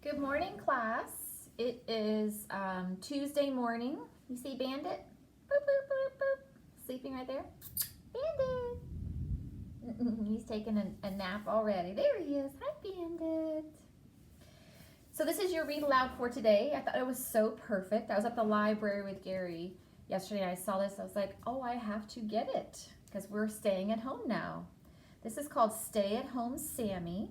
Good morning, class. It is Tuesday morning. You see Bandit? Boop, boop, boop, boop. Sleeping right there. Bandit. He's taking a nap already. There he is. Hi, Bandit. So this is your read aloud for today. I thought it was so perfect. I was at the library with Gary yesterday. I saw this. I was like, oh, I have to get it because we're staying at home now. This is called Stay at Home Sammy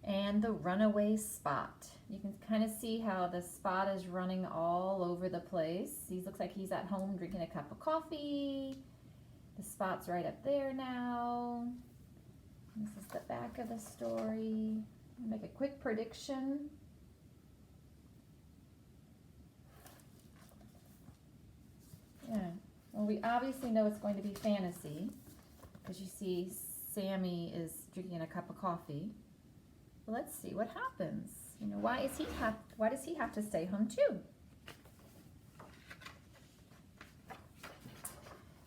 and the Runaway Spot. You can kind of see how the spot is running all over the place. He looks like he's at home drinking a cup of coffee. The spot's right up there now. This is the back of the story. I'll make a quick prediction. Yeah, well, we obviously know it's going to be fantasy because you see Sammy is drinking a cup of coffee. Well, let's see what happens. You know, why does he have to stay home too?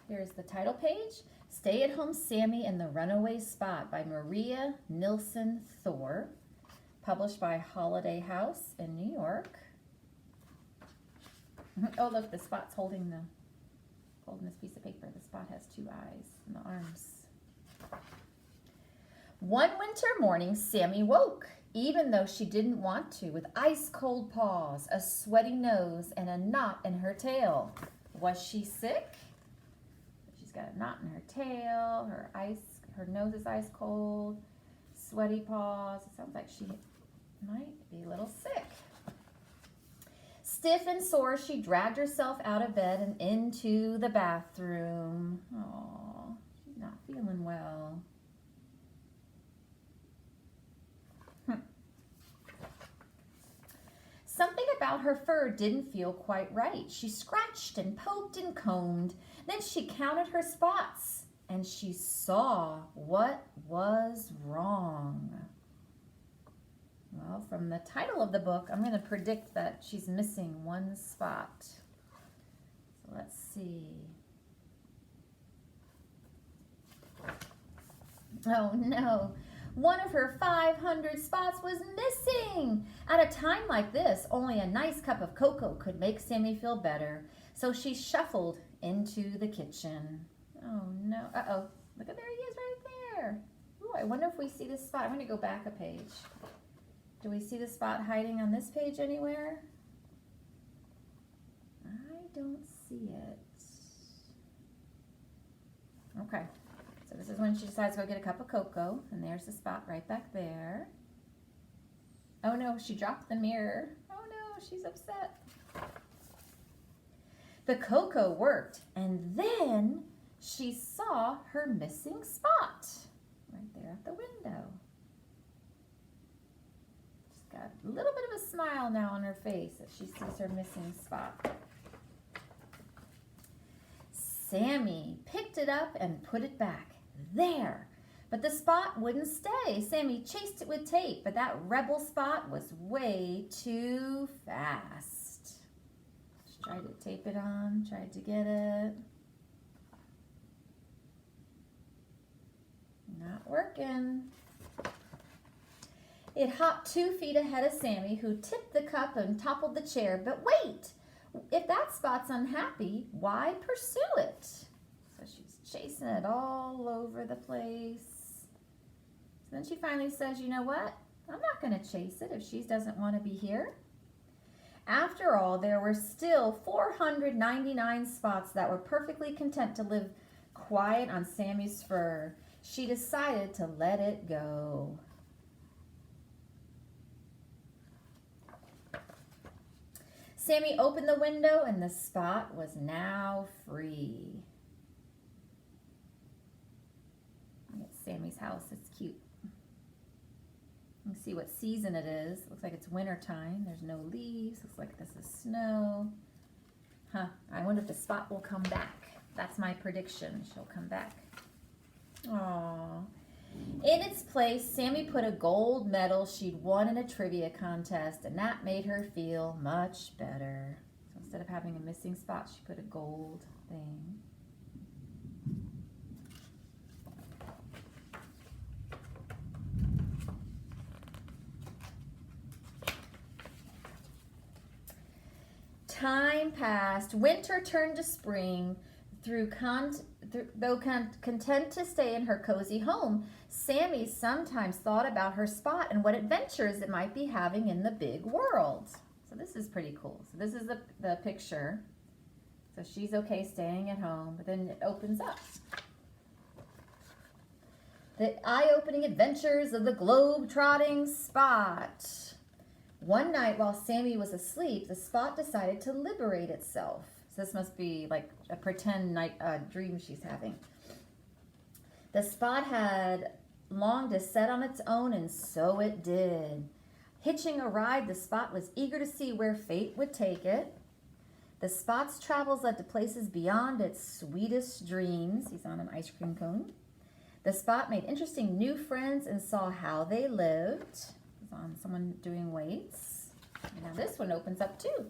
Here's the title page. Stay at Home Sammy and the Runaway Spot by Maria Nilsson Thor, published by Holiday House in New York. Oh, look, the spot's holding this piece of paper. The spot has two eyes and the arms. One winter morning, Sammy woke, even though she didn't want to, with ice-cold paws, a sweaty nose, and a knot in her tail. Was she sick? She's got a knot in her tail, her nose is ice-cold, sweaty paws. It sounds like she might be a little sick. Stiff and sore, she dragged herself out of bed and into the bathroom. Oh, she's not feeling well. Something about her fur didn't feel quite right. She scratched and poked and combed. Then she counted her spots, and she saw what was wrong. Well, from the title of the book, I'm going to predict that she's missing one spot. So let's see. Oh, no. One of her 500 spots was missing. At a time like this, only a nice cup of cocoa could make Sammy feel better. So she shuffled into the kitchen. Oh, no. Uh-oh. Look at, there he is right there. Ooh, I wonder if we see this spot. I'm going to go back a page. Do we see the spot hiding on this page anywhere? I don't see it. Okay. So this is when she decides to go get a cup of cocoa, and there's the spot right back there. Oh no, she dropped the mirror. Oh no, she's upset. The cocoa worked, and then she saw her missing spot right there at the window. She's got a little bit of a smile now on her face as she sees her missing spot. Sammy picked it up and put it back. There, but the spot wouldn't stay. Sammy chased it with tape, but that rebel spot was way too fast. She tried to tape it on, tried to get it. Not working. It hopped 2 feet ahead of Sammy, who tipped the cup and toppled the chair. But wait, if that spot's unhappy, why pursue it? So she's chasing it all over the place. So then she finally says, you know what? I'm not going to chase it if she doesn't want to be here. After all, there were still 499 spots that were perfectly content to live quiet on Sammy's fur. She decided to let it go. Sammy opened the window and the spot was now free. Sammy's house. It's cute. Let's see what season it is. Looks like it's winter time. There's no leaves. Looks like this is snow. Huh. I wonder if the spot will come back. That's my prediction. She'll come back. Aww. In its place, Sammy put a gold medal she'd won in a trivia contest, and that made her feel much better. So instead of having a missing spot, she put a gold thing. time passed, winter turned to spring. Though content to stay in her cozy home, Sammy sometimes thought about her spot and what adventures it might be having in the big world. So this is pretty cool. So this is the picture. So she's okay staying at home, but then it opens up. The eye-opening adventures of the globe-trotting Spot. One night while Sammy was asleep, the Spot decided to liberate itself. So this must be like a pretend night dream she's having. The Spot had longed to set on its own, and so it did. Hitching a ride, the Spot was eager to see where fate would take it. The Spot's travels led to places beyond its sweetest dreams. He's on an ice cream cone. The Spot made interesting new friends and saw how they lived. He's on someone doing weights. And now this one opens up too.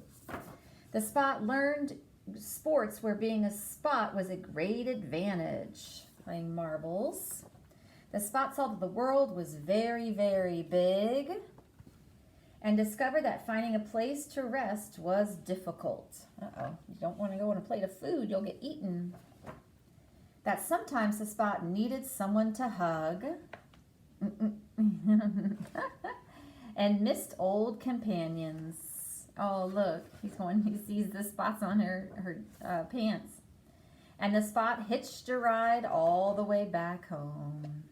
The Spot learned sports where being a Spot was a great advantage. Playing marbles. The Spot saw that the world was very, very big and discovered that finding a place to rest was difficult. Uh-oh, you don't want to go on a plate of food, you'll get eaten. That sometimes the Spot needed someone to hug and missed old companions. Oh, look, he sees the spots on her pants. And the Spot hitched a ride all the way back home.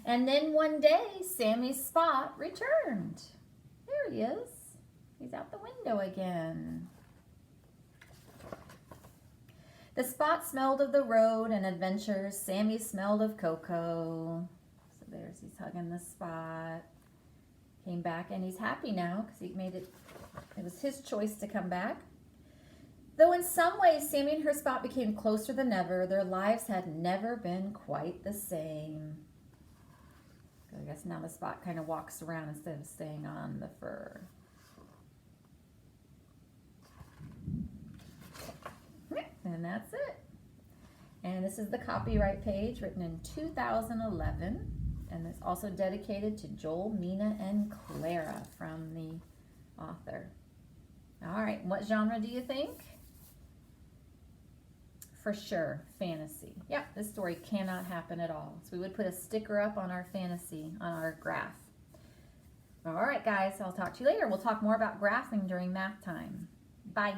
And then one day, Sammy's Spot returned. There he is. He's out the window again. The Spot smelled of the road and adventures. Sammy smelled of cocoa. So there's, he's hugging the Spot. Came back and he's happy now because he made it. It was his choice to come back. Though in some ways, Sammy and her Spot became closer than ever. Their lives had never been quite the same. I guess now the Spot kind of walks around instead of staying on the fur. And that's it. And this is the copyright page written in 2011. And it's also dedicated to Joel, Mina, and Clara from the author. All right, what genre do you think? For sure, fantasy. Yep, this story cannot happen at all. So we would put a sticker up on our fantasy, on our graph. All right, guys, I'll talk to you later. We'll talk more about graphing during math time. Bye.